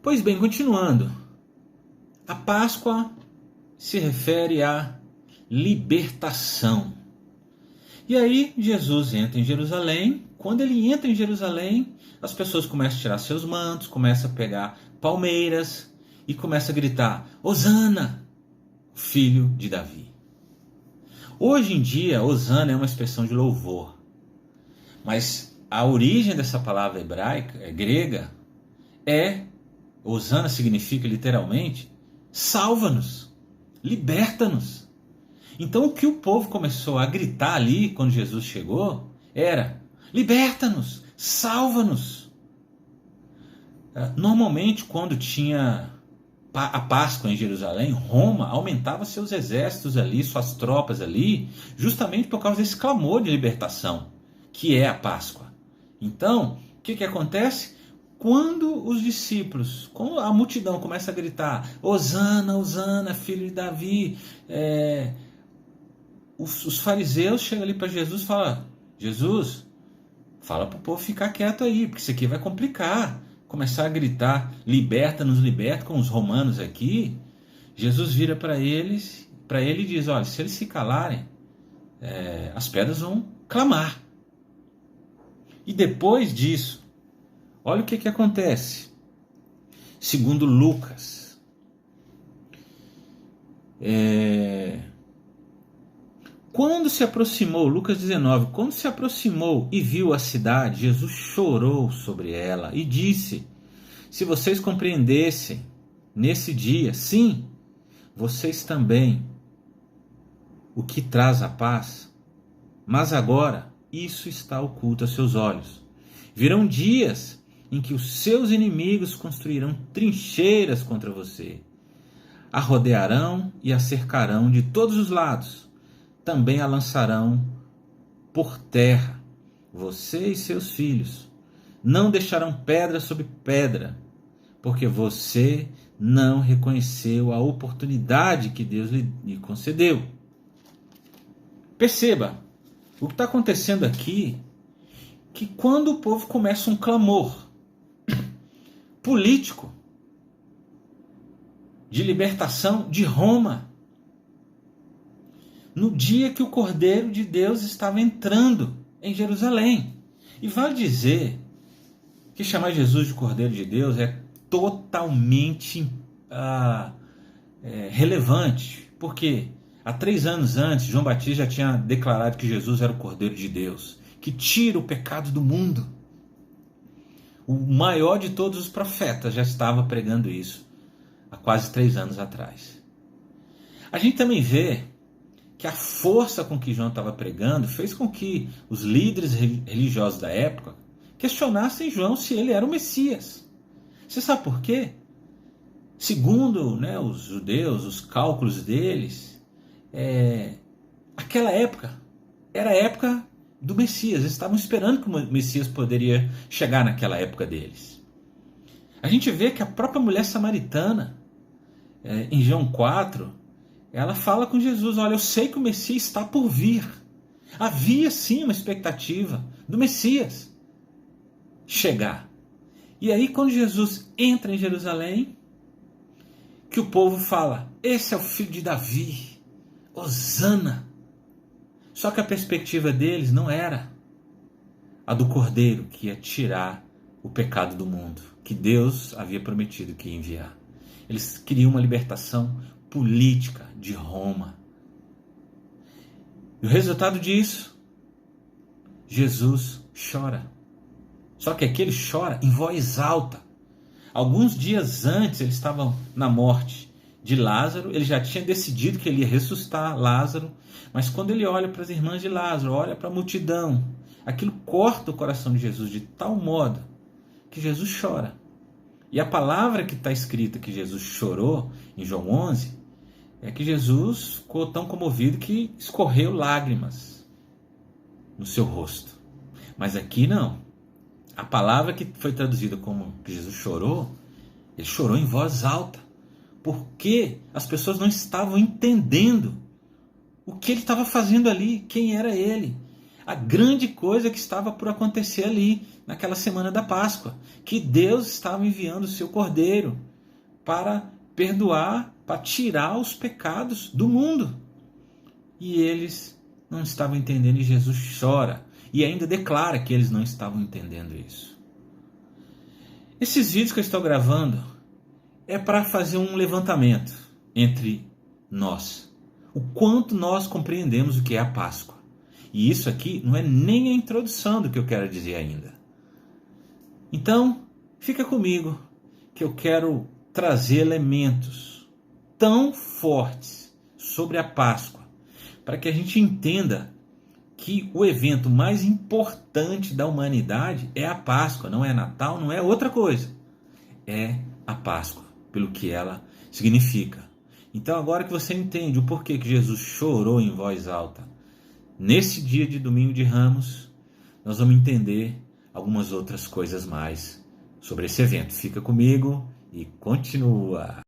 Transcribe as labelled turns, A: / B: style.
A: Pois bem, continuando. A Páscoa se refere à libertação. E aí Jesus entra em Jerusalém. Quando ele entra em Jerusalém, as pessoas começam a tirar seus mantos, começam a pegar palmeiras e começam a gritar: Hosana, filho de Davi. Hoje em dia, Hosana é uma expressão de louvor. Mas a origem dessa palavra hebraica, grega, Hosana significa literalmente salva-nos, liberta-nos. Então o que o povo começou a gritar ali quando Jesus chegou era: liberta-nos, salva-nos. Normalmente quando tinha a Páscoa em Jerusalém, Roma aumentava seus exércitos ali, suas tropas ali, justamente por causa desse clamor de libertação, que é a Páscoa. Então, o que acontece? Quando os discípulos, quando a multidão começa a gritar: Hosana, Hosana, filho de Davi, os fariseus chegam ali para Jesus e falam: Jesus, fala para o povo ficar quieto aí, porque isso aqui vai complicar. Começar a gritar: liberta-nos, liberta, com os romanos aqui. Jesus vira para ele e diz: olha, se eles se calarem, as pedras vão clamar. E depois disso, olha o que acontece. Segundo Lucas, quando se aproximou, Lucas 19, quando se aproximou e viu a cidade, Jesus chorou sobre ela e disse: se vocês compreendessem nesse dia, sim, vocês também, o que traz a paz, mas agora isso está oculto a seus olhos. Virão dias em que os seus inimigos construirão trincheiras contra você, a rodearão e a cercarão de todos os lados, também a lançarão por terra, você e seus filhos, não deixarão pedra sobre pedra, porque você não reconheceu a oportunidade que Deus lhe concedeu. Perceba, o que está acontecendo aqui, que quando o povo começa um clamor político de libertação de Roma, no dia que o Cordeiro de Deus estava entrando em Jerusalém. E vale dizer que chamar Jesus de Cordeiro de Deus é totalmente relevante, porque há 3 anos antes, João Batista já tinha declarado que Jesus era o Cordeiro de Deus, que tira o pecado do mundo. O maior de todos os profetas já estava pregando isso há quase 3 anos atrás. A gente também vê que a força com que João estava pregando fez com que os líderes religiosos da época questionassem João se ele era o Messias. Você sabe por quê? Segundo os judeus, os cálculos deles, aquela época era a época do Messias. Eles estavam esperando que o Messias poderia chegar naquela época deles. A gente vê que a própria mulher samaritana, em João 4, ela fala com Jesus: olha, eu sei que o Messias está por vir. Havia sim uma expectativa do Messias chegar. E aí quando Jesus entra em Jerusalém, que o povo fala: esse é o filho de Davi, Hosana. Só que a perspectiva deles não era a do Cordeiro que ia tirar o pecado do mundo, que Deus havia prometido que ia enviar. Eles queriam uma libertação política de Roma. E o resultado disso, Jesus chora. Só que aqui ele chora em voz alta. Alguns dias antes ele estava na morte de Lázaro, ele já tinha decidido que ele ia ressuscitar Lázaro, mas quando ele olha para as irmãs de Lázaro, olha para a multidão, aquilo corta o coração de Jesus de tal modo que Jesus chora. E a palavra que está escrita que Jesus chorou em João 11 é que Jesus ficou tão comovido que escorreu lágrimas no seu rosto. Mas aqui não. A palavra que foi traduzida como que Jesus chorou, ele chorou em voz alta, porque as pessoas não estavam entendendo o que ele estava fazendo ali, quem era ele. a grande coisa que estava por acontecer ali, naquela semana da Páscoa, que Deus estava enviando o seu Cordeiro para perdoar, para tirar os pecados do mundo. E eles não estavam entendendo, e Jesus chora e ainda declara que eles não estavam entendendo isso. Esses vídeos que eu estou gravando é para fazer um levantamento entre nós, o quanto nós compreendemos o que é a Páscoa. E isso aqui não é nem a introdução do que eu quero dizer ainda. Então, fica comigo, que eu quero trazer elementos tão fortes sobre a Páscoa, para que a gente entenda que o evento mais importante da humanidade é a Páscoa, não é Natal, não é outra coisa. É a Páscoa, pelo que ela significa. Então, agora que você entende o porquê que Jesus chorou em voz alta, nesse dia de Domingo de Ramos, nós vamos entender algumas outras coisas mais sobre esse evento. Fica comigo e continua.